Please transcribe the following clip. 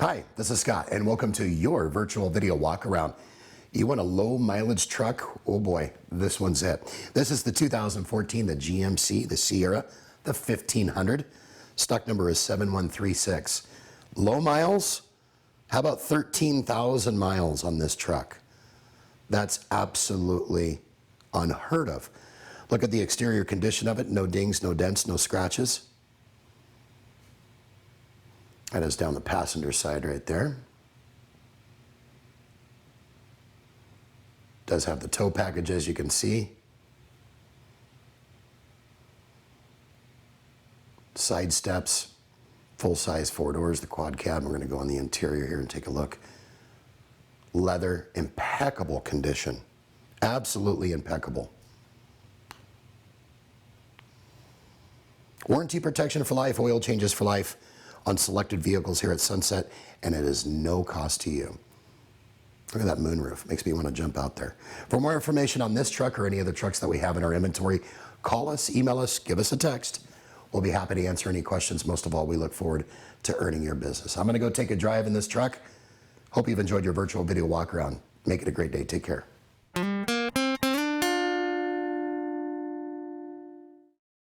Hi, this is Scott, and welcome to your virtual video walk around. You want a low mileage truck? Oh boy, this one's it. This is the 2014, the GMC, the Sierra, the 1500. Stock number is 7136. Low miles? How about 13,000 miles on this truck? That's absolutely unheard of. Look at the exterior condition of it. No dings, no dents, no scratches. That is down the passenger side right there. Does have the tow package, as you can see. Side steps, full-size 4 doors, the quad cab. We're going to go on the interior here and take a look. Leather, impeccable condition. Absolutely impeccable. Warranty protection for life, oil changes for life on selected vehicles here at Sunset, and it is no cost to you. Look at that moonroof. Makes me want to jump out there. For more information on this truck or any other trucks that we have in our inventory, call us, email us, give us a text. We'll be happy to answer any questions. Most of all, we look forward to earning your business. I'm going to go take a drive in this truck. Hope you've enjoyed your virtual video walk around. Make it a great day. Take care.